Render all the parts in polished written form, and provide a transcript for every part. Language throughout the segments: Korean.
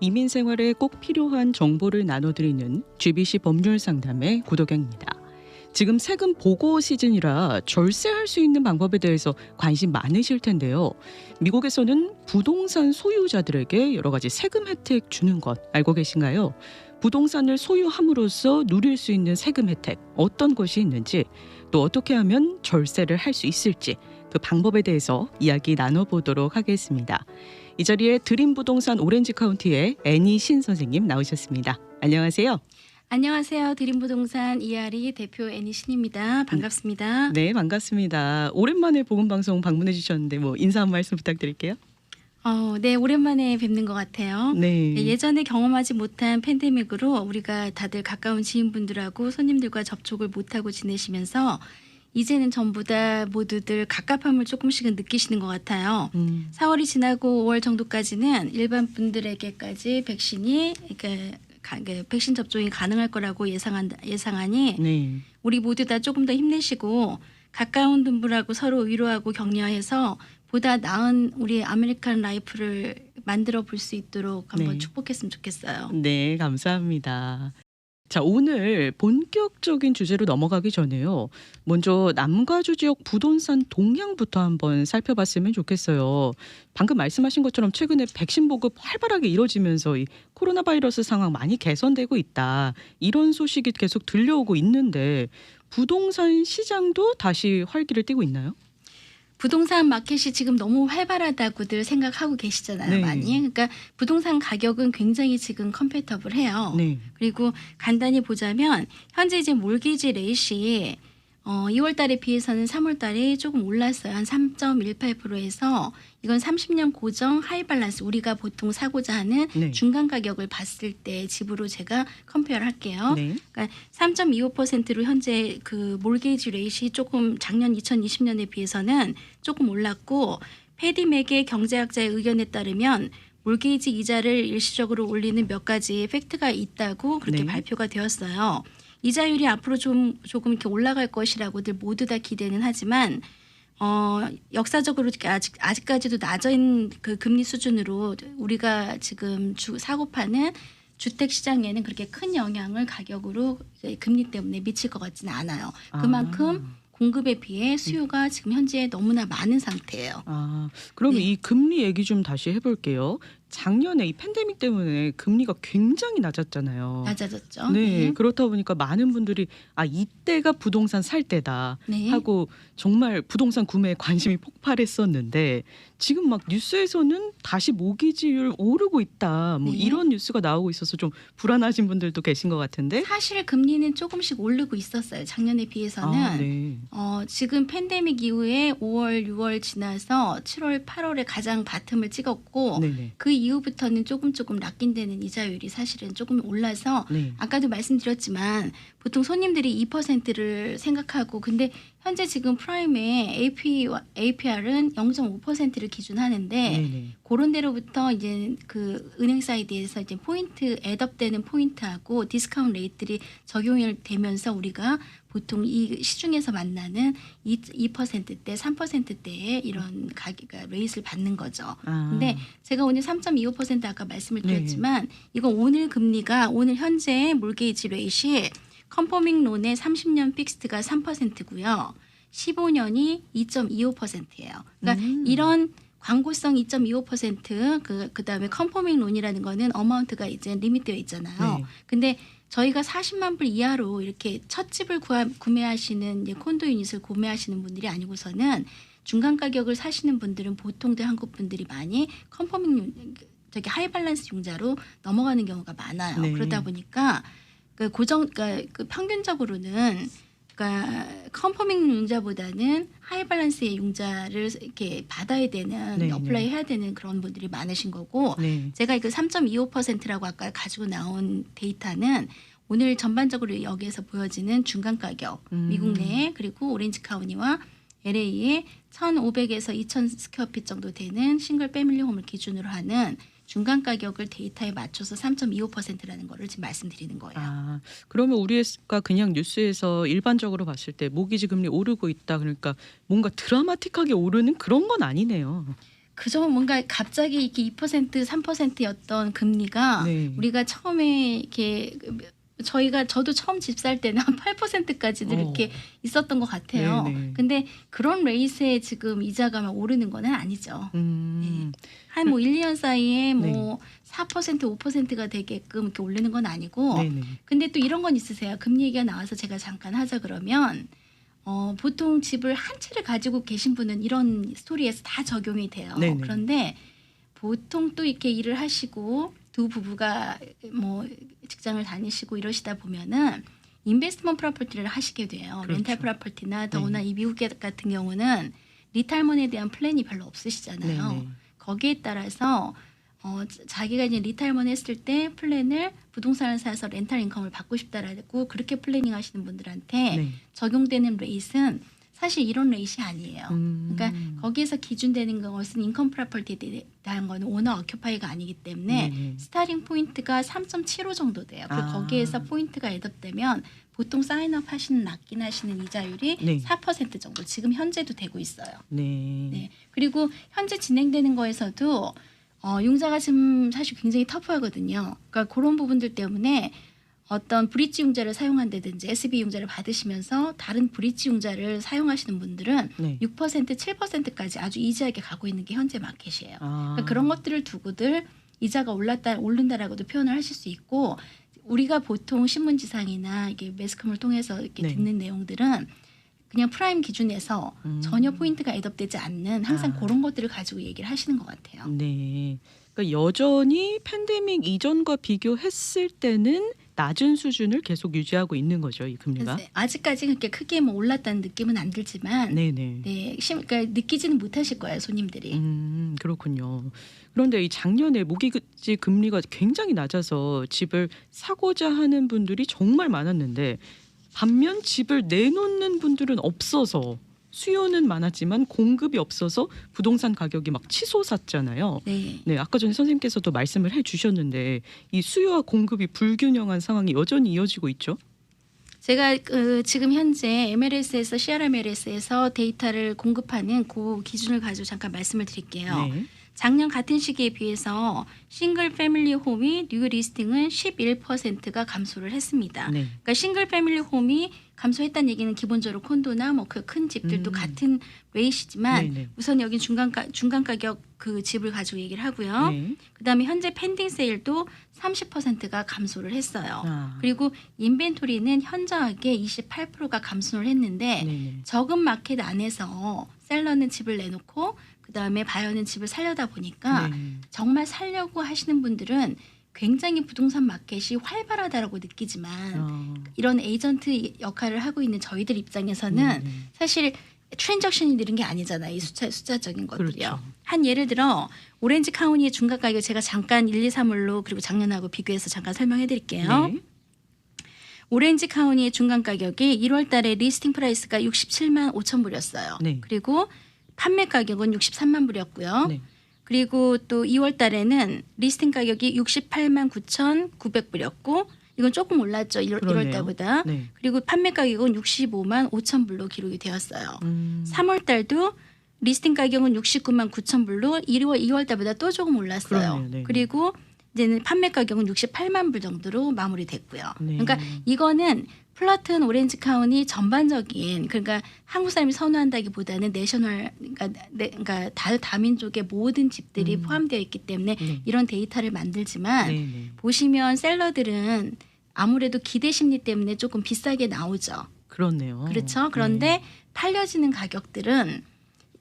이민 생활에 꼭 필요한 정보를 나눠드리는 GBC 법률 상담의 구독양입니다. 지금 세금 보고 시즌이라 절세할 수 있는 방법에 대해서 관심 많으실 텐데요. 미국에서는 부동산 소유자들에게 여러 가지 세금 혜택 주는 것 알고 계신가요? 부동산을 소유함으로써 누릴 수 있는 세금 혜택 어떤 것이 있는지, 또 어떻게 하면 절세를 할 수 있을지 그 방법에 대해서 이야기 나눠보도록 하겠습니다. 이 자리에 드림부동산 오렌지 카운티의 애니 신 선생님 나오셨습니다. 안녕하세요. 안녕하세요. 드림부동산 이아리 대표 애니신입니다. 반갑습니다. 네, 반갑습니다. 오랜만에 보건방송 방문해 주셨는데 인사 한 말씀 부탁드릴게요. 네, 오랜만에 뵙는 것 같아요. 네. 예전에 경험하지 못한 팬데믹으로 우리가 다들 가까운 지인분들하고 손님들과 접촉을 못하고 지내시면서 이제는 전부 다 모두들 갑갑함을 조금씩은 느끼시는 것 같아요. 4월이 지나고 5월 정도까지는 일반 분들에게까지 백신이 백신 접종이 가능할 거라고 예상하니 네. 우리 모두 다 조금 더 힘내시고 가까운 분들하고 서로 위로하고 격려해서 보다 나은 우리 아메리칸 라이프를 만들어 볼 수 있도록 한번 네. 축복했으면 좋겠어요. 네, 감사합니다. 자, 오늘 본격적인 주제로 넘어가기 전에요. 먼저 남가주 지역 부동산 동향부터 한번 살펴봤으면 좋겠어요. 방금 말씀하신 것처럼 최근에 백신 보급 활발하게 이뤄지면서 이 코로나 바이러스 상황 많이 개선되고 있다. 이런 소식이 계속 들려오고 있는데 부동산 시장도 다시 활기를 띠고 있나요? 부동산 마켓이 지금 너무 활발하다고들 생각하고 계시잖아요. 네. 많이. 그러니까 부동산 가격은 굉장히 지금 컴패터블해요. 네. 그리고 간단히 보자면 현재 이제 몰기지 레이시 2월 달에 비해서는 3월 달에 조금 올랐어요. 한 3.18%에서 이건 30년 고정 하이 밸런스, 우리가 보통 사고자 하는 네. 중간 가격을 봤을 때 집으로 제가 컴페어를 할게요. 네. 그러니까 3.25%로 현재 그 몰게이지 레이시 조금 작년 2020년에 비해서는 조금 올랐고, 패디맥의 경제학자의 의견에 따르면 몰게이지 이자를 일시적으로 올리는 몇 가지 팩트가 있다고 그렇게 네. 발표가 되었어요. 이자율이 앞으로 조금 이렇게 올라갈 것이라고들 모두 다 기대는 하지만 역사적으로 아직까지도 낮은 그 금리 수준으로 우리가 지금 사고 파는 주택 시장에는 그렇게 큰 영향을 가격으로 금리 때문에 미칠 것 같지는 않아요. 그만큼 공급에 비해 수요가 지금 현재 너무나 많은 상태예요. 그럼 네. 이 금리 얘기 좀 다시 해볼게요. 작년에 이 팬데믹 때문에 금리가 굉장히 낮았잖아요. 낮아졌죠. 네, 그렇다 보니까 많은 분들이 이때가 부동산 살 때다 네. 하고 정말 부동산 구매에 관심이 폭발했었는데 지금 막 뉴스에서는 다시 모기지율 오르고 있다 네. 이런 뉴스가 나오고 있어서 좀 불안하신 분들도 계신 것 같은데. 사실 금리는 조금씩 오르고 있었어요. 작년에 비해서는. 네. 지금 팬데믹 이후에 5월, 6월 지나서 7월, 8월에 가장 바텀을 찍었고 네네. 그 이후부터는 조금 락인되는 이자율이 사실은 조금 올라서 네. 아까도 말씀드렸지만 보통 손님들이 2%를 생각하고, 근데 현재 지금 프라임의 APR은 0.5%를 기준하는데 네네. 그런 데로부터 이제 그 은행 사이드에서 이제 포인트 애업되는 포인트하고 디스카운트 레이트들이 적용이 되면서 우리가 보통 이 시중에서 만나는 2%대, 3%대의 이런 가격 레이트를 받는 거죠. 근데 제가 오늘 3.25% 아까 말씀을 드렸지만 이건 오늘 금리가 오늘 현재 몰게이지 레이트이 컨포밍 론의 30년 픽스트가 3%고요. 15년이 2.25%예요. 그러니까 이런 광고성 2.25% 그다음에 컨포밍 론이라는 거는 어마운트가 이제 리밋되어 있잖아요. 네. 근데 저희가 40만 불 이하로 이렇게 첫 집을 구매하시는 이제 콘도 유닛을 구매하시는 분들이 아니고서는 중간 가격을 사시는 분들은 보통들 한국 분들이 많이 컨포밍 하이 밸런스 융자로 넘어가는 경우가 많아요. 네. 그러다 보니까 그 평균적으로는 컨포밍 융자보다는 하이 밸런스의 융자를 이렇게 받아야 되는, 네, 어플라이 해야 되는 그런 분들이 많으신 거고, 네. 제가 그 3.25%라고 아까 가지고 나온 데이터는 오늘 전반적으로 여기에서 보여지는 중간 가격, 미국 내에 그리고 오렌지 카운티와 LA에 1,500에서 2,000 스퀘어핏 정도 되는 싱글 패밀리 홈을 기준으로 하는 중간 가격을 데이터에 맞춰서 3.25%라는 거를 지금 말씀드리는 거예요. 그러면 우리가 그냥 뉴스에서 일반적으로 봤을 때 모기지 금리 오르고 있다 그러니까 뭔가 드라마틱하게 오르는 그런 건 아니네요. 그저 뭔가 갑자기 이렇게 2% 3%였던 금리가 네. 우리가 처음에 이렇게 저도 처음 집 살 때는 한 8%까지도 이렇게 있었던 것 같아요. 네네. 근데 그런 레이스에 지금 이자가 막 오르는 거는 아니죠. 네. 한 뭐 1, 2년 사이에 뭐 4% 5%가 되게끔 이렇게 오르는 건 아니고 네네. 근데 또 이런 건 있으세요. 금리 얘기가 나와서 제가 잠깐 하자 그러면 보통 집을 한 채를 가지고 계신 분은 이런 스토리에서 다 적용이 돼요. 네네. 그런데 보통 또 이렇게 일을 하시고 두 부부가 뭐 직장을 다니시고 이러시다 보면은 인베스트먼트 프로퍼티를 하시게 돼요. 그렇죠. 렌탈 프로퍼티나 더구나 이 미국 같은 경우는 리타이먼에 대한 플랜이 별로 없으시잖아요. 네네. 거기에 따라서 자기가 이제 리타이먼 했을 때 플랜을 부동산을 사서 렌탈 인컴을 받고 싶다라고 그렇게 플래닝 하시는 분들한테 네. 적용되는 레이트는 사실 이런 레이트이 아니에요. 그러니까 거기에서 기준되는 것은 인컴 프로퍼티에 대한 거는 오너 어큐파이가 아니기 때문에 네네. 스타팅 포인트가 3.75 정도 돼요. 그리고 아. 거기에서 포인트가 애덕되면 보통 사인업 하시는 납긴 하시는 이자율이 네. 4% 정도 지금 현재도 되고 있어요. 네. 네. 그리고 현재 진행되는 거에서도 융자가 지금 사실 굉장히 터프하거든요. 그러니까 그런 부분들 때문에 어떤 브릿지 융자를 사용한다든지 SB 융자를 받으시면서 다른 브릿지 융자를 사용하시는 분들은 네. 6% 7%까지 아주 이지하게 가고 있는 게 현재 마켓이에요. 아. 그러니까 그런 것들을 두고들 이자가 오른다라고도 표현을 하실 수 있고 우리가 보통 신문지상이나 이게 매스컴을 통해서 이렇게 네. 듣는 내용들은 그냥 프라임 기준에서 전혀 포인트가 애덕되지 않는 항상 아. 그런 것들을 가지고 얘기를 하시는 것 같아요. 네. 그러니까 여전히 팬데믹 이전과 비교했을 때는 낮은 수준을 계속 유지하고 있는 거죠, 이 금리가. 그래서 아직까지 그렇게 크게 뭐 올랐다는 느낌은 안 들지만 네네. 네, 그러니까 느끼지는 못하실 거예요, 손님들이. 그렇군요. 그런데 이 작년에 모기지 금리가 굉장히 낮아서 집을 사고자 하는 분들이 정말 많았는데 반면 집을 내놓는 분들은 없어서 수요는 많았지만 공급이 없어서 부동산 가격이 막 치솟았잖아요. 네. 네, 아까 전에 선생님께서도 말씀을 해주셨는데 이 수요와 공급이 불균형한 상황이 여전히 이어지고 있죠. 제가 지금 현재 MLS에서 CRMLS에서 데이터를 공급하는 그 기준을 가지고 잠깐 말씀을 드릴게요. 네. 작년 같은 시기에 비해서 싱글 패밀리 홈이 뉴 리스팅은 11%가 감소를 했습니다. 네. 그러니까 싱글 패밀리 홈이 감소했다는 얘기는 기본적으로 콘도나 뭐 그 큰 집들도 같은 레이시지만 네네. 우선 여기 중간 가격 그 집을 가지고 얘기를 하고요. 네. 그다음에 현재 펜딩 세일도 30%가 감소를 했어요. 아. 그리고 인벤토리는 현저하게 28%가 감소를 했는데 네네. 적은 마켓 안에서 셀러는 집을 내놓고 그다음에 바이어는 집을 살려다 보니까 네. 정말 살려고 하시는 분들은 굉장히 부동산 마켓이 활발하다라고 느끼지만 아. 이런 에이전트 역할을 하고 있는 저희들 입장에서는 사실 트랜잭션이 느린 게 아니잖아요. 이 숫자적인 것들이요. 그렇죠. 한 예를 들어 오렌지 카운티의 중간 가격 제가 잠깐 1, 2, 3월로 그리고 작년하고 비교해서 잠깐 설명해 드릴게요. 네. 오렌지 카운티의 중간 가격이 1월 달에 리스팅 프라이스가 67만 5천 불이었어요. 네. 그리고 판매 가격은 63만 불이었고요. 네. 그리고 또 2월 달에는 리스팅 가격이 68만 9,900불이었고 이건 조금 올랐죠. 1월 그러네요. 달보다. 네. 그리고 판매 가격은 65만 5천 불로 기록이 되었어요. 3월 달도 리스팅 가격은 69만 9천 불로 2월 달보다 또 조금 올랐어요. 그러네요. 네. 그리고 이제는 판매 가격은 68만 불 정도로 마무리됐고요. 네. 그러니까 이거는 플러튼 오렌지 카운티 전반적인 그러니까 한국 사람이 선호한다기보다는 내셔널 그러니까 다민족의 모든 집들이 포함되어 있기 때문에 네. 이런 데이터를 만들지만 네네. 보시면 셀러들은 아무래도 기대 심리 때문에 조금 비싸게 나오죠. 그렇네요. 그렇죠. 그런데 팔려지는 가격들은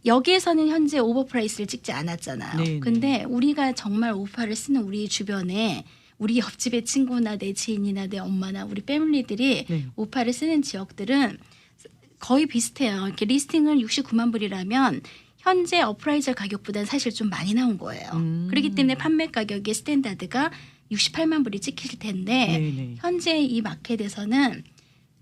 여기에서는 현재 오버프라이스를 찍지 않았잖아요. 네, 네. 근데 우리가 정말 오파를 쓰는 우리 주변에 우리 옆집의 친구나 내 지인이나 내 엄마나 우리 패밀리들이 네. 오파를 쓰는 지역들은 거의 비슷해요. 이렇게 리스팅은 69만 불이라면 현재 어프라이저 가격보다는 사실 좀 많이 나온 거예요. 그렇기 때문에 판매 가격의 스탠다드가 68만 불이 찍힐 텐데 네네. 현재 이 마켓에서는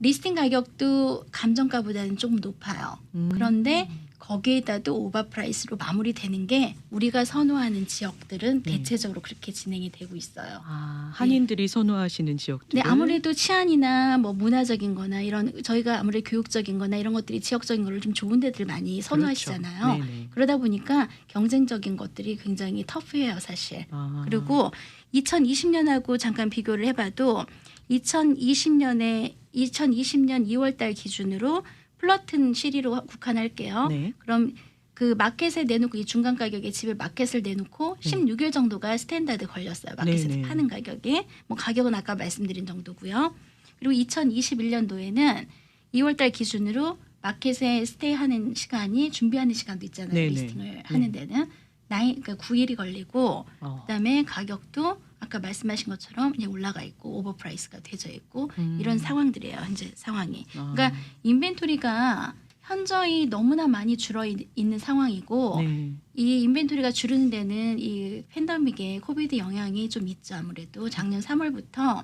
리스팅 가격도 감정가보다는 조금 높아요. 그런데 거기에다도 오버프라이스로 마무리되는 게 우리가 선호하는 지역들은 네. 대체적으로 그렇게 진행이 되고 있어요. 아, 한인들이 선호하시는 지역들. 근데 아무래도 치안이나 뭐 문화적인 거나 이런 저희가 아무래도 교육적인 거나 이런 것들이 지역적인 거를 좀 좋은 데들 많이 선호하시잖아요. 그렇죠. 네네. 그러다 보니까 경쟁적인 것들이 굉장히 터프해요, 사실. 아. 그리고 2020년하고 잠깐 비교를 해봐도 2020년 2월 달 기준으로 플러튼 시리로 국한할게요. 네. 그럼 그 마켓에 내놓고 이 중간 가격에 집을 마켓을 내놓고 16일 정도가 스탠다드 걸렸어요. 마켓에서 네네. 파는 가격에. 뭐 가격은 아까 말씀드린 정도고요. 그리고 2021년도에는 2월 달 기준으로 마켓에 스테이하는 시간이 준비하는 시간도 있잖아요. 네네. 리스팅을 하는 데는 그러니까 9일이 걸리고 그다음에 가격도 아까 말씀하신 것처럼 이제 올라가 있고 오버프라이스가 되져 있고 이런 상황들이에요. 현재 상황이. 그러니까 인벤토리가 현저히 너무나 많이 줄어 있는 상황이고 네. 이 인벤토리가 줄는 데는 이 팬데믹의 코비드 영향이 좀 있죠. 아무래도 작년 3월부터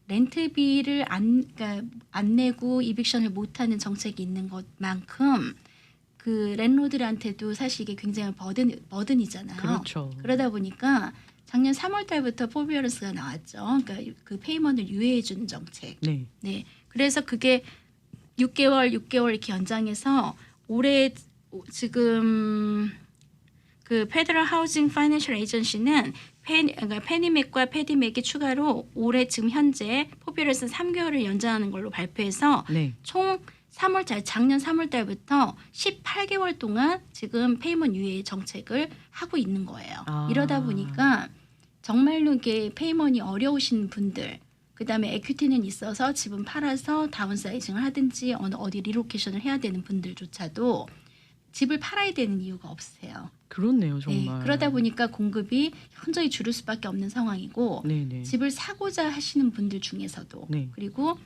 렌트비를 그러니까 안 내고 이빅션을 못하는 정책이 있는 것만큼 그 랜로드들한테도 사실 이게 굉장히 버든이잖아요. 그렇죠. 그러다 보니까 작년 3월 달부터 포비어런스가 나왔죠. 그러니까 그 페이먼을 유예해 주는 정책. 네. 네. 그래서 그게 6개월 이렇게 연장해서 올해 지금 그 페더럴 하우징 파이낸셜 에이전시는 그러니까 페니맥과 페디맥이 추가로 올해 지금 현재 포비어런스 3개월을 연장하는 걸로 발표해서 네. 총 3월달 작년 3월 달부터 18개월 동안 지금 페이먼 유예 정책을 하고 있는 거예요. 아. 이러다 보니까 정말로 이게 페이먼이 어려우신 분들 그다음에 에퀴티는 있어서 집은 팔아서 다운사이징을 하든지 어디 리로케이션을 해야 되는 분들조차도 집을 팔아야 되는 이유가 없으세요. 그렇네요, 정말. 네, 그러다 보니까 공급이 현저히 줄을 수밖에 없는 상황이고 네네. 집을 사고자 하시는 분들 중에서도 네. 그리고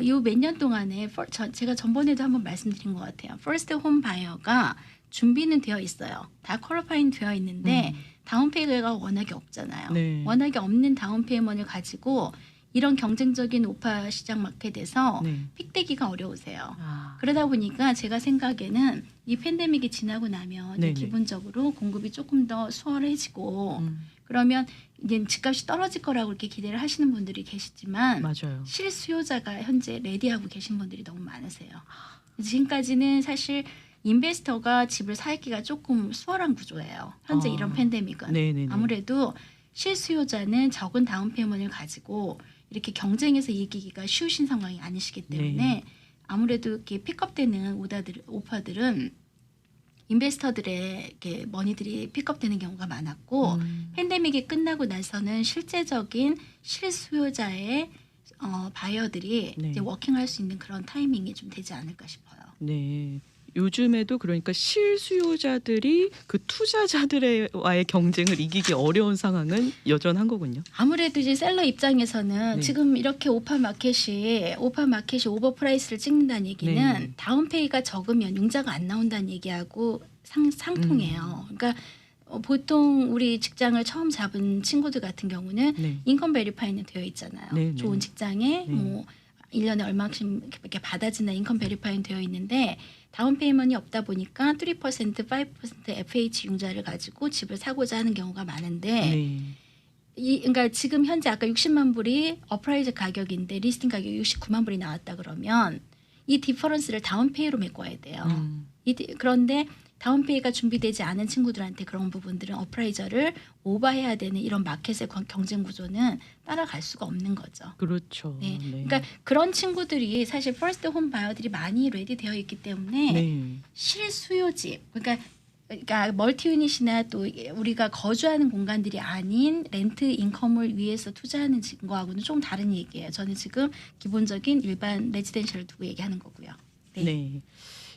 이 몇 년 동안에 제가 전번에도 한번 말씀드린 것 같아요. 퍼스트 홈 바이어가 준비는 되어 있어요. 다 퀄리파잉 되어 있는데 다운페이가 워낙에 없잖아요. 네. 워낙에 없는 다운페이먼을 가지고 이런 경쟁적인 오파 시장 마켓에서 네. 픽되기가 어려우세요. 아. 그러다 보니까 제가 생각에는 이 팬데믹이 지나고 나면 이제 네네. 기본적으로 공급이 조금 더 수월해지고 음, 그러면 이제 집값이 떨어질 거라고 이렇게 기대를 하시는 분들이 계시지만 맞아요. 실수요자가 현재 레디하고 계신 분들이 너무 많으세요. 지금까지는 사실 인베스터가 집을 사기가 조금 수월한 구조예요. 현재 아. 이런 팬데믹은. 네네네. 아무래도 실수요자는 적은 다운페이먼을 가지고 이렇게 경쟁에서 이기기가 쉬우신 상황이 아니시기 때문에 네. 아무래도 이렇게 픽업되는 오파들은 인베스터들의 이렇게 머니들이 픽업되는 경우가 많았고 팬데믹이 끝나고 나서는 실제적인 실수요자의 바이어들이 네. 이제 워킹할 수 있는 그런 타이밍이 좀 되지 않을까 싶어요. 네. 요즘에도 그러니까 실수요자들이 그 투자자들과의 경쟁을 이기기 어려운 상황은 여전한 거군요. 아무래도 이제 셀러 입장에서는 네. 지금 이렇게 오파 마켓이 오버프라이스를 찍는다는 얘기는 네. 다운페이가 적으면 융자가 안 나온다는 얘기하고 상통해요. 그러니까 보통 우리 직장을 처음 잡은 친구들 같은 경우는 네. 인컴 베리파이는 되어 있잖아요. 네, 네. 좋은 직장에 네. 뭐 1년에 얼마씩 이렇게 받아진다 인컴 베리파이는 되어 있는데 다운 페이먼이 없다 보니까 3%, 5% FH 융자를 가지고 집을 사고자 하는 경우가 많은데 네. 그러니까 지금 현재 아까 60만 불이 어프라이즈 가격인데 리스팅 가격이 69만 불이 나왔다 그러면 이 디퍼런스를 다운페이로 메꿔야 돼요. 그런데 다운페이가 준비되지 않은 친구들한테 그런 부분들은 어프라이저를 오버해야 되는 이런 마켓의 경쟁 구조는 따라갈 수가 없는 거죠. 그렇죠. 네. 네. 그러니까 그런 친구들이 사실 퍼스트 홈 바이어들이 많이 레디되어 있기 때문에 네. 실수요집 그러니까 멀티 유닛이나 또 우리가 거주하는 공간들이 아닌 렌트 인컴을 위해서 투자하는 거하고는 좀 다른 얘기예요. 저는 지금 기본적인 일반 레지덴셜을 두고 얘기하는 거고요. 네. 네.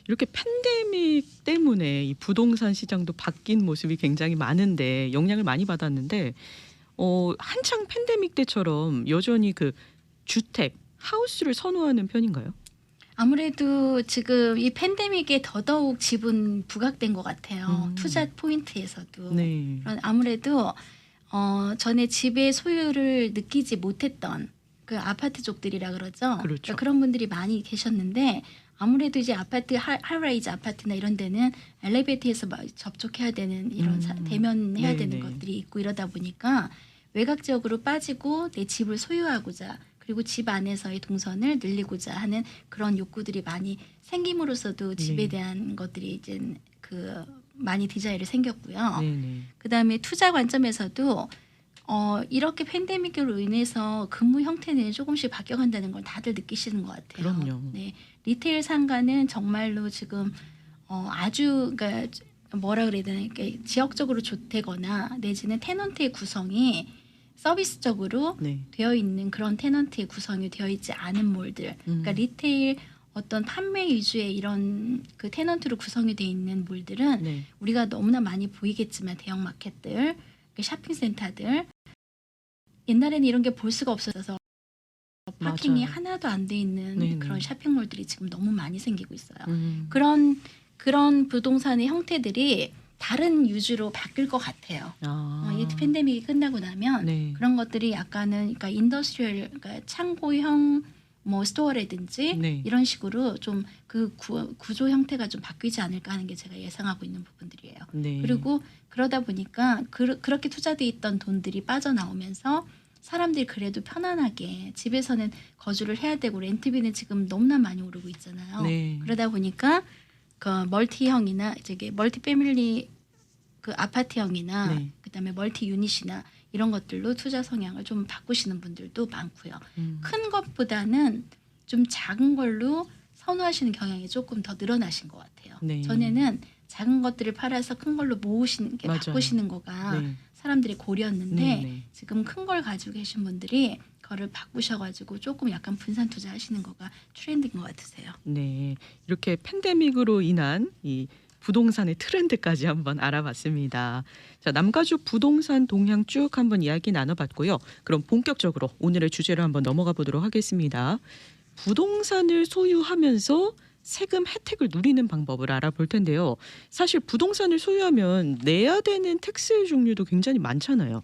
이렇게 팬데믹 때문에 이 부동산 시장도 바뀐 모습이 굉장히 많은데 영향을 많이 받았는데 한창 팬데믹 때처럼 여전히 그 주택, 하우스를 선호하는 편인가요? 아무래도 지금 이 팬데믹에 더더욱 지분 부각된 것 같아요. 음. 투자 포인트에서도. 네. 아무래도 전에 집의 소유를 느끼지 못했던 그 아파트 쪽들이라 그러죠. 그렇죠. 그러니까 그런 분들이 많이 계셨는데 아무래도 이제 아파트 하이라이즈 아파트나 이런 데는 엘리베이터에서 접촉해야 되는 이런 대면해야 되는 네네. 것들이 있고 이러다 보니까 외곽지역으로 빠지고 내 집을 소유하고자 그리고 집 안에서의 동선을 늘리고자 하는 그런 욕구들이 많이 생김으로써도 집에 네. 대한 것들이 이제 많이 디자인이 생겼고요. 네네. 그다음에 투자 관점에서도 이렇게 팬데믹으로 인해서 근무 형태는 조금씩 바뀌어간다는 걸 다들 느끼시는 것 같아요. 그럼요. 네, 리테일 상가는 정말로 지금 아주 그러니까 뭐라 그래야 되나 이렇게 지역적으로 좋대거나 내지는 테넌트의 구성이 서비스적으로 네. 되어 있는 그런 테넌트의 구성이 되어 있지 않은 몰들. 그러니까 리테일 어떤 판매 위주의 이런 그 테넌트로 구성이 되어 있는 몰들은 네. 우리가 너무나 많이 보이겠지만 대형 마켓들, 쇼핑센터들 옛날에는 이런 게 볼 수가 없어서 파킹이 맞아요. 하나도 안 돼 있는 네네. 그런 쇼핑몰들이 지금 너무 많이 생기고 있어요. 음. 그런 부동산의 형태들이 다른 유주로 바뀔 것 같아요. 이 팬데믹이 끝나고 나면 네. 그런 것들이 약간은 그러니까 인더스트리얼, 그러니까 창고형 뭐 스토어라든지 네. 이런 식으로 좀 그 구조 형태가 좀 바뀌지 않을까 하는 게 제가 예상하고 있는 부분들이에요. 네. 그리고 그러다 보니까 그렇게 투자돼 있던 돈들이 빠져나오면서 사람들이 그래도 편안하게 집에서는 거주를 해야 되고 렌트비는 지금 너무나 많이 오르고 있잖아요. 네. 그러다 보니까 그 멀티형이나 저기 멀티 패밀리 그 아파트형이나 네. 그다음에 멀티 유닛이나 이런 것들로 투자 성향을 좀 바꾸시는 분들도 많고요. 큰 것보다는 좀 작은 걸로 선호하시는 경향이 조금 더 늘어나신 것 같아요. 네. 전에는 작은 것들을 팔아서 큰 걸로 모으시는 게 맞아요. 바꾸시는 거가 네. 사람들의 고려였는데 네. 지금 큰 걸 가지고 계신 분들이 그거를 바꾸셔가지고 조금 약간 분산 투자하시는 거가 트렌드인 것 같으세요. 네. 이렇게 팬데믹으로 인한 이 부동산의 트렌드까지 한번 알아봤습니다. 자, 남가주 부동산 동향 쭉 한번 이야기 나눠봤고요. 그럼 본격적으로 오늘의 주제로 한번 넘어가 보도록 하겠습니다. 부동산을 소유하면서 세금 혜택을 누리는 방법을 알아볼 텐데요. 사실 부동산을 소유하면 내야 되는 텍스의 종류도 굉장히 많잖아요.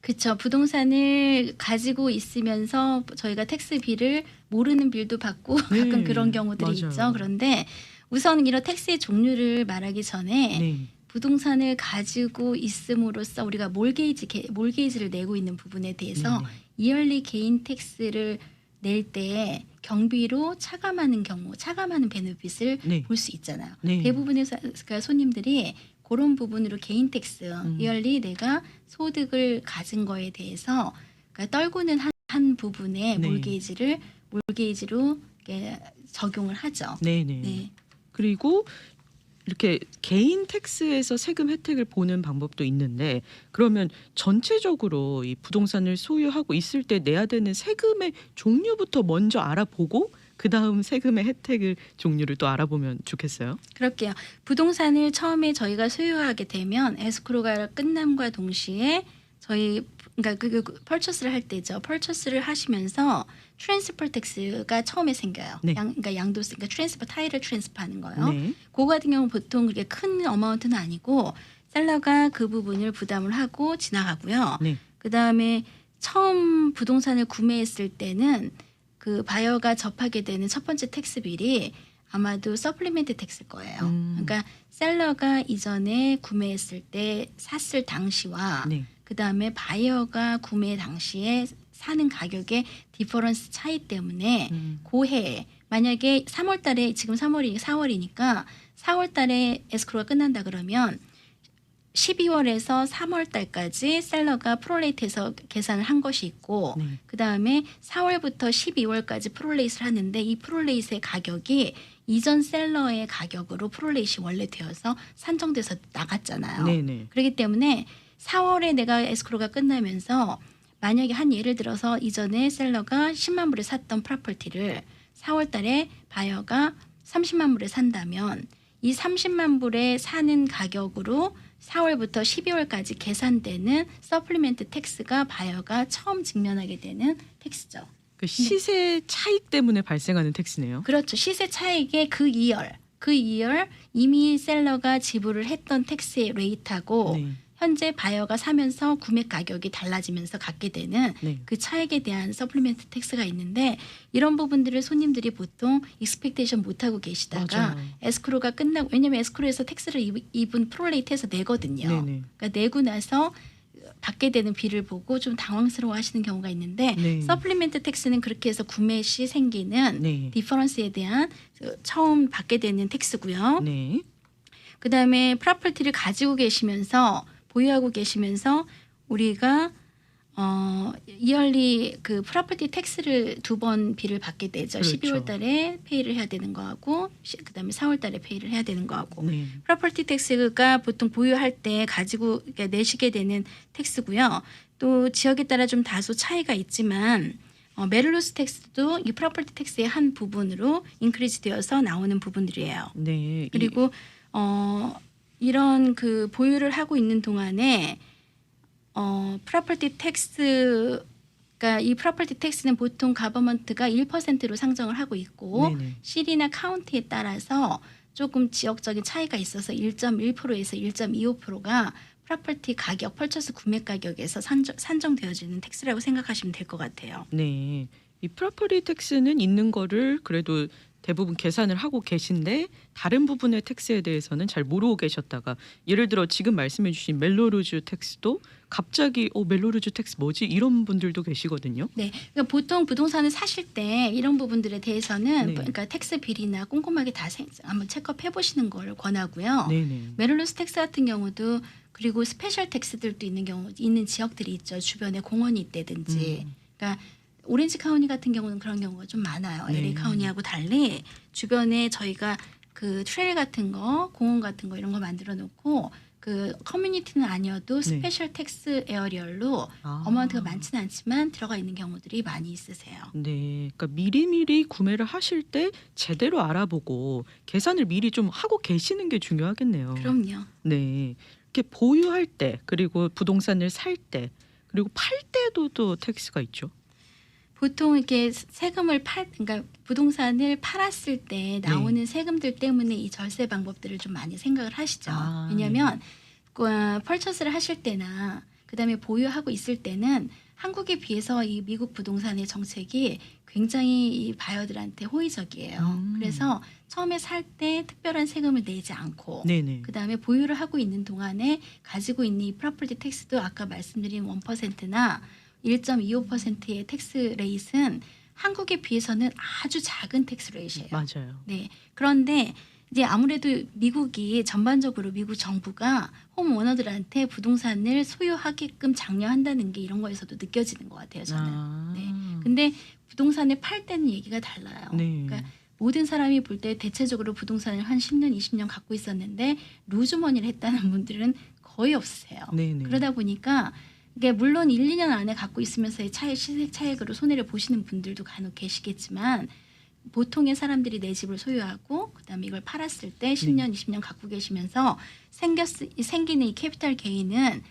그렇죠. 부동산을 가지고 있으면서 저희가 텍스비를 모르는 빌도 받고 네, 가끔 그런 경우들이 맞아요. 있죠. 그런데 우선 이런 텍스의 종류를 말하기 전에 네. 부동산을 가지고 있음으로써 우리가 몰게이지를 내고 있는 부분에 대해서 네. 이얼리 개인 텍스를 낼 때 경비로 차감하는 경우, 차감하는 베네핏을 네. 볼 수 있잖아요. 네. 대부분의 손님들이 그런 부분으로 개인 텍스, 이얼리 내가 소득을 가진 거에 대해서 그러니까 떨구는 한 부분에 네. 몰게이지로 이렇게 적용을 하죠. 네네. 네. 그리고 이렇게 개인 텍스에서 세금 혜택을 보는 방법도 있는데 그러면 전체적으로 이 부동산을 소유하고 있을 때 내야 되는 세금의 종류부터 먼저 알아보고 그다음 세금의 혜택을 종류를 또 알아보면 좋겠어요. 그럴게요. 부동산을 처음에 저희가 소유하게 되면 에스크로가 끝남과 동시에 저희 그러니까 그 펄처스를 할 때죠. 펄처스를 하시면서 트랜스퍼 텍스가 처음에 생겨요. 네. 그러니까 양도세, 그러니까 트랜스퍼 타일을 트랜스퍼하는 거예요. 네. 그거 같은 경우 보통 그렇게 큰 어마운트는 아니고 셀러가 그 부분을 부담을 하고 지나가고요. 네. 그다음에 처음 부동산을 구매했을 때는 그 바이어가 접하게 되는 첫 번째 텍스 빌이 아마도 서플리멘트 텍스일 거예요. 그러니까 셀러가 이전에 구매했을 때 샀을 당시와 네. 그다음에 바이어가 구매 당시에 사는 가격의 디퍼런스 차이 때문에 고해 만약에 3월 달에 지금 4월이니까 4월 달에 에스크로가 끝난다 그러면 12월에서 3월 달까지 셀러가 프롤레이트해서 계산을 한 것이 있고 네. 그다음에 4월부터 12월까지 프롤레이트를 하는데 이 프롤레이트의 가격이 이전 셀러의 가격으로 프롤레이트이 원래 되어서 산정돼서 나갔잖아요. 네네. 그렇기 때문에 4월에 내가 에스크로가 끝나면서 만약에 한 예를 들어서 이전에 셀러가 10만 불에 샀던 프로퍼티를 4월 달에 바이어가 30만 불에 산다면 이 30만 불에 사는 가격으로 4월부터 12월까지 계산되는 서플리멘트 텍스가 바이어가 처음 직면하게 되는 텍스죠. 그 시세 차익 때문에 발생하는 텍스네요. 그렇죠. 시세 차익의 그 이열 이미 셀러가 지불을 했던 텍스의 레이트하고 네. 현재 바이어가 사면서 구매 가격이 달라지면서 갖게 되는 네. 그 차익에 대한 서플리멘트 텍스가 있는데 이런 부분들을 손님들이 보통 익스펙테이션 못하고 계시다가 맞아요. 에스크로가 끝나고 왜냐하면 에스크로에서 텍스를 입은 프롤레이트에서 내거든요. 네네. 그러니까 내고 나서 받게 되는 비를 보고 좀 당황스러워 하시는 경우가 있는데 네. 서플리멘트 텍스는 그렇게 해서 구매 시 생기는 네. 디퍼런스에 대한 처음 받게 되는 텍스고요. 네. 그다음에 프로퍼티를 가지고 계시면서 보유하고 계시면서 우리가 이얼리 그 프로퍼티 텍스를 2번 비를 받게 되죠. 그렇죠. 12월 달에 페이를 해야 되는 거하고 그다음에 4월 달에 페이를 해야 되는 거하고 네. 프로퍼티 텍스가 보통 보유할 때 가지고 그러니까 내시게 되는 텍스고요. 또 지역에 따라 좀 다소 차이가 있지만 메릴로스 텍스도 이 프로퍼티 텍스의 한 부분으로 인크리즈 되어서 나오는 부분들이에요. 네. 그리고 이런 그 보유를 하고 있는 동안에 프로퍼티 텍스가 이 프로퍼티 텍스는 보통 가버먼트가 1%로 상정을 하고 있고 네네. 시리나 카운티에 따라서 조금 지역적인 차이가 있어서 1.1%에서 1.25%가 프로퍼티 가격 펄처스 구매 가격에서 산정되어지는 텍스라고 생각하시면 될 것 같아요. 네. 이 프로퍼티 텍스는 있는 거를 그래도 대부분 계산을 하고 계신데 다른 부분의 텍스에 대해서는 잘 모르고 계셨다가 예를 들어 지금 말씀해 주신 멜로루즈 텍스도 갑자기 멜로루즈 텍스 뭐지? 이런 분들도 계시거든요. 네, 그러니까 보통 부동산을 사실 때 이런 부분들에 대해서는 네. 그러니까 텍스 비리나 꼼꼼하게 다 한번 체크해 보시는 걸 권하고요. 네네. 메릴로스 텍스 같은 경우도 그리고 스페셜 텍스들도 있는 지역들이 있죠. 주변에 공원이 있다든지. 그러니까 오렌지 카운티 같은 경우는 그런 경우가 좀 많아요. 네. LA 카운티하고 달리 주변에 저희가 그 트레일 같은 거, 공원 같은 거 이런 거 만들어 놓고 그 커뮤니티는 아니어도 네. 스페셜 텍스 에어리얼로 어마운트가 많지는 않지만 들어가 있는 경우들이 많이 있으세요. 네, 그러니까 미리미리 구매를 하실 때 제대로 알아보고 계산을 미리 좀 하고 계시는 게 중요하겠네요. 그럼요. 네, 이렇게 보유할 때 그리고 부동산을 살 때 그리고 팔 때도 또 텍스가 있죠. 보통 이렇게 그러니까 부동산을 팔았을 때 나오는 세금들 때문에 이 절세 방법들을 좀 많이 생각을 하시죠. 왜냐하면 펄처스를 하실 때나 그다음에 보유하고 있을 때는 한국에 비해서 이 미국 부동산의 정책이 굉장히 이 바이어들한테 호의적이에요. 그래서 처음에 살 때 특별한 세금을 내지 않고 네네. 그다음에 보유를 하고 있는 동안에 가지고 있는 이 프로퍼티 텍스도 아까 말씀드린 1%나 1.25%의 텍스 레이트는 한국에 비해서는 아주 작은 텍스 레이트예요. 맞아요. 네. 그런데 이제 아무래도 미국이 전반적으로 미국 정부가 홈오너들한테 부동산을 소유하게끔 장려한다는 게 이런 거에서도 느껴지는 것 같아요. 저는. 네. 근데 부동산을 팔 때는 얘기가 달라요. 네. 그러니까 모든 사람이 볼 때 대체적으로 부동산을 한 10년, 20년 갖고 있었는데 루즈머니를 했다는 분들은 거의 없으세요. 네네. 그러다 보니까 이게 물론 1, 2년 안에 갖고 있으면서의 시세 차익으로 손해를 보시는 분들도 간혹 계시겠지만 보통의 사람들이 내 집을 소유하고 그다음에 이걸 팔았을 때 10년, 20년 갖고 계시면서 생기는 이 캐피탈 게인은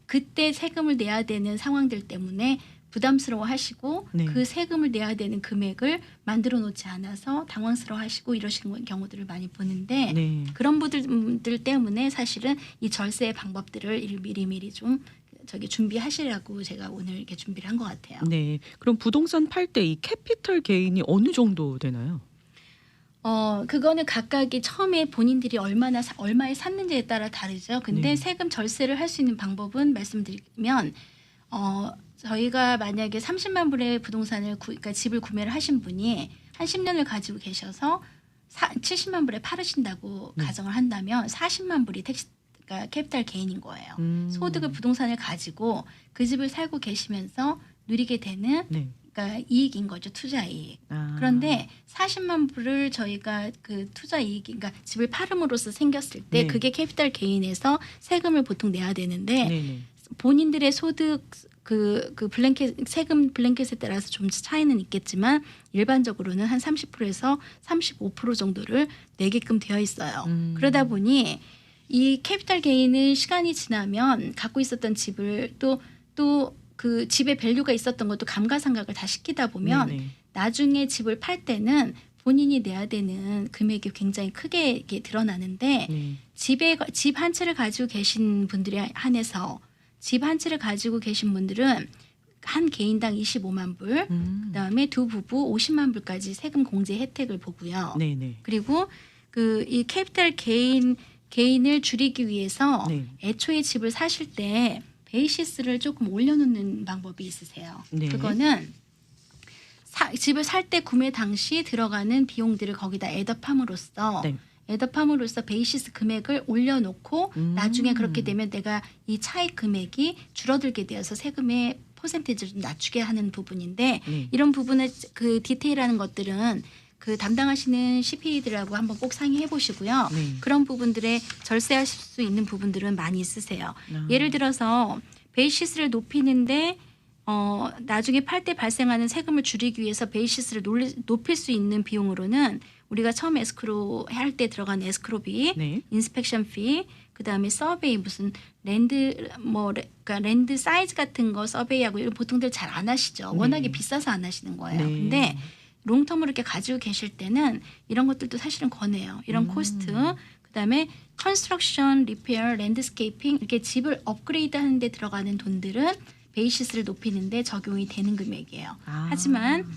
그때 세금을 내야 되는 상황들 때문에 부담스러워하시고 네. 그 세금을 내야 되는 금액을 만들어 놓지 않아서 당황스러워하시고 이러시는 경우들을 많이 보는데 네. 그런 분들 때문에 사실은 이 절세의 방법들을 미리미리 좀 준비하시라고 제가 오늘 이렇게 준비를 한 것 같아요. 네. 그럼 부동산 팔 때 이 캐피털 게인이 어느 정도 되나요? 그거는 각각이 처음에 본인들이 얼마에 샀는지에 따라 다르죠. 근데 네. 세금 절세를 할 수 있는 방법은 말씀드리면 저희가 만약에 30만 불의 부동산을 그러니까 집을 구매를 하신 분이 한 10년을 가지고 계셔서 70만 불에 팔으신다고 가정을 한다면 40만 불이 그러니까 캐피탈 게인인 거예요. 소득을 부동산을 가지고 그 집을 살고 계시면서 누리게 되는 네. 그러니까 이익인 거죠. 투자 이익. 그런데 40만 불을 저희가 그 투자 이익, 그러니까 집을 팔음으로써 생겼을 때 네. 그게 캐피탈 게인에서 세금을 보통 내야 되는데 네네. 본인들의 소득 세금 블랭켓에 따라서 좀 차이는 있겠지만 일반적으로는 한 30%에서 35% 정도를 내게끔 되어 있어요. 그러다 보니 이 캐피탈 게인은 시간이 지나면 갖고 있었던 집을 또 그 집의 밸류가 있었던 것도 감가상각을 다 시키다 보면 네네. 나중에 집을 팔 때는 본인이 내야 되는 금액이 굉장히 크게 이렇게 드러나는데 네. 집 한 채를 가지고 계신 분들에 한해서 집 한 채를 가지고 계신 분들은 한 개인당 25만 불, 그다음에 두 부부 50만 불까지 세금 공제 혜택을 보고요. 네네. 그리고 이 캐피탈 게인을 줄이기 위해서 네. 애초에 집을 사실 때 베이시스를 조금 올려놓는 방법이 있으세요. 네. 그거는 집을 살 때 구매 당시 들어가는 비용들을 거기다 애더함으로써 네. 애덤함으로써 베이시스 금액을 올려놓고 나중에 그렇게 되면 내가 이 차익 금액이 줄어들게 되어서 세금의 퍼센테이지를 좀 낮추게 하는 부분인데 네. 이런 부분을 그 디테일하는 것들은 그 담당하시는 CPA들하고 한번 꼭 상의해 보시고요. 네. 그런 부분들에 절세하실 수 있는 부분들은 많이 있으세요. 예를 들어서 베이시스를 높이는데 나중에 팔 때 발생하는 세금을 줄이기 위해서 베이시스를 높일 수 있는 비용으로는 우리가 처음 에스크로 할 때 들어간 에스크로비, 네. 인스펙션 피, 그다음에 서베이 무슨 그러니까 랜드 사이즈 같은 거 서베이하고 이런 보통들 잘 안 하시죠. 네. 워낙에 비싸서 안 하시는 거예요. 네. 근데 롱텀으로 이렇게 가지고 계실 때는 이런 것들도 사실은 권해요. 이런 코스트, 그다음에 컨스트럭션, 리페어, 랜드스케이핑 이렇게 집을 업그레이드 하는 데 들어가는 돈들은 베이시스를 높이는 데 적용이 되는 금액이에요. 하지만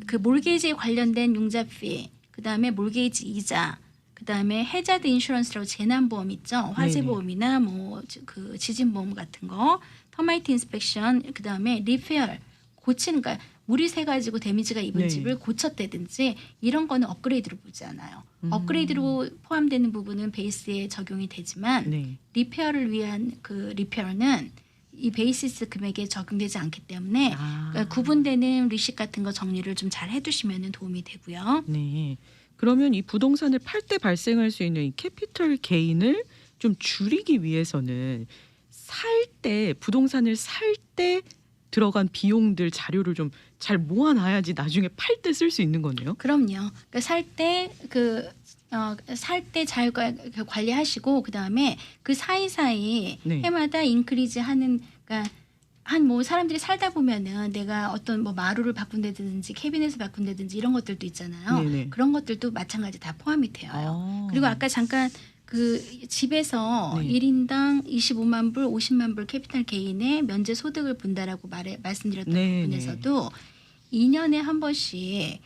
그 몰게이지에 관련된 융자피, 그다음에 몰게이지 이자, 그다음에 해자드 인슈런스라고 재난보험 있죠. 화재보험이나 뭐 그 지진보험 같은 거, 터마이트 인스펙션, 그다음에 리페어 고치는 그러니까 물이 새 가지고 데미지가 입은 네. 집을 고쳤다든지 이런 거는 업그레이드로 보지 않아요. 업그레이드로 포함되는 부분은 베이스에 적용이 되지만 네. 리페어를 위한 그 리페어는 이 베이시스 금액에 적용되지 않기 때문에 그러니까 구분되는 리식 같은 거 정리를 좀 잘 해두시면 도움이 되고요. 네. 그러면 이 부동산을 팔 때 발생할 수 있는 이 캐피털 게인을 좀 줄이기 위해서는 부동산을 살 때 들어간 비용들 자료를 좀 잘 모아놔야지 나중에 팔 때 쓸 수 있는 거네요. 그럼요. 그러니까 살 때 잘 관리하시고 그다음에 그 사이사이 네. 해마다 인크리즈 하는 그러니까 한 뭐 사람들이 살다 보면은 내가 어떤 뭐 마루를 바꾼다든지 캐비넷을 바꾼다든지 이런 것들도 있잖아요. 네네. 그런 것들도 마찬가지 다 포함이 되어요. 그리고 아까 잠깐 그 집에서 네. 1인당 25만 불, 50만 불 캐피탈 게인의 면제 소득을 본다라고 말씀드렸던 네, 부분에서도 2년에 한 번씩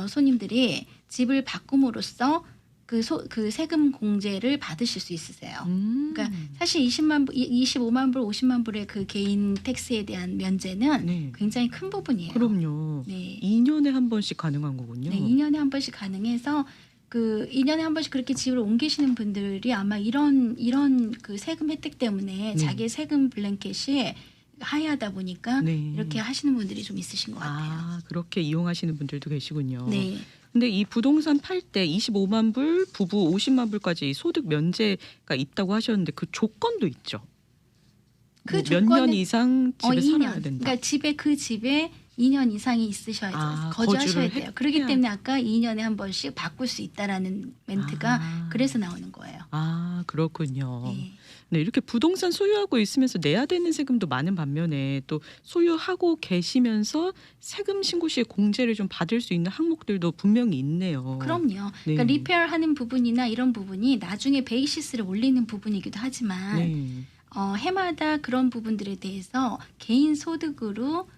손님들이 집을 바꿈으로써 그 세금 공제를 받으실 수 있으세요. 그러니까 사실 25만 불, 50만 불의 그 개인 텍스에 대한 면제는 네. 굉장히 큰 부분이에요. 그럼요. 네. 2년에 한 번씩 가능한 거군요. 네, 2년에 한 번씩 가능해서 그 2년에 한 번씩 그렇게 집을 옮기시는 분들이 아마 이런 그 세금 혜택 때문에 네. 자기의 세금 블랭켓이 하이하다 보니까 네. 이렇게 하시는 분들이 좀 있으신 것 같아요. 그렇게 이용하시는 분들도 계시군요. 네. 근데 이 부동산 팔 때 25만 불, 부부 50만 불까지 소득 면제가 있다고 하셨는데 그 조건도 있죠. 그 몇 년 조건은 이상 집에 2년. 살아야 된다. 그러니까 그 집에 2년 이상이 있으셔야죠. 거주하셔야 거주를 돼요. 그렇기 때문에 아까 2년에 한 번씩 바꿀 수 있다라는 멘트가 그래서 나오는 거예요. 그렇군요. 네. 네, 이렇게 부동산 소유하고 있으면서 내야 되는 세금도 많은 반면에 또 소유하고 계시면서 세금 신고 시에 공제를 좀 받을 수 있는 항목들도 분명히 있네요. 그럼요. 네. 그러니까 리페어하는 부분이나 이런 부분이 나중에 베이시스를 올리는 부분이기도 하지만 네. 해마다 그런 부분들에 대해서 개인 소득으로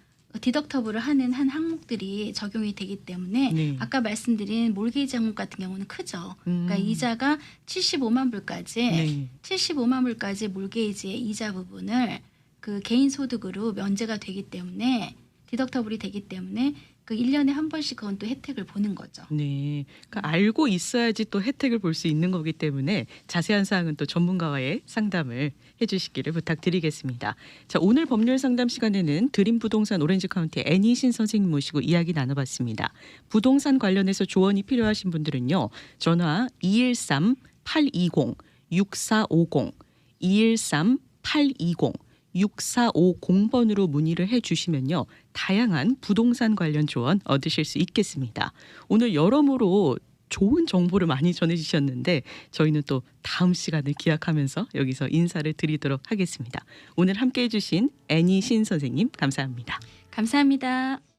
디덕터블을 하는 한 항목들이 적용이 되기 때문에 네. 아까 말씀드린 몰게이지 항목 같은 경우는 크죠. 그러니까 이자가 75만 불까지 네. 75만 불까지 몰게이지의 이자 부분을 그 개인 소득으로 면제가 되기 때문에 디덕터블이 되기 때문에 그 1년에 한 번씩 그건 또 혜택을 보는 거죠. 네. 그러니까 알고 있어야지 또 혜택을 볼 수 있는 거기 때문에 자세한 사항은 또 전문가와의 상담을 해주시기를 부탁드리겠습니다. 자, 오늘 법률 상담 시간에는 드림 부동산 오렌지 카운티 애니신 선생님 모시고 이야기 나눠봤습니다. 부동산 관련해서 조언이 필요하신 분들은요. 전화 213-820-6450 213-820-6450번으로 문의를 해주시면요. 다양한 부동산 관련 조언 얻으실 수 있겠습니다. 오늘 여러모로 좋은 정보를 많이 전해주셨는데 저희는 또 다음 시간을 기약하면서 여기서 인사를 드리도록 하겠습니다. 오늘 함께해 주신 애니 신 선생님 감사합니다. 감사합니다.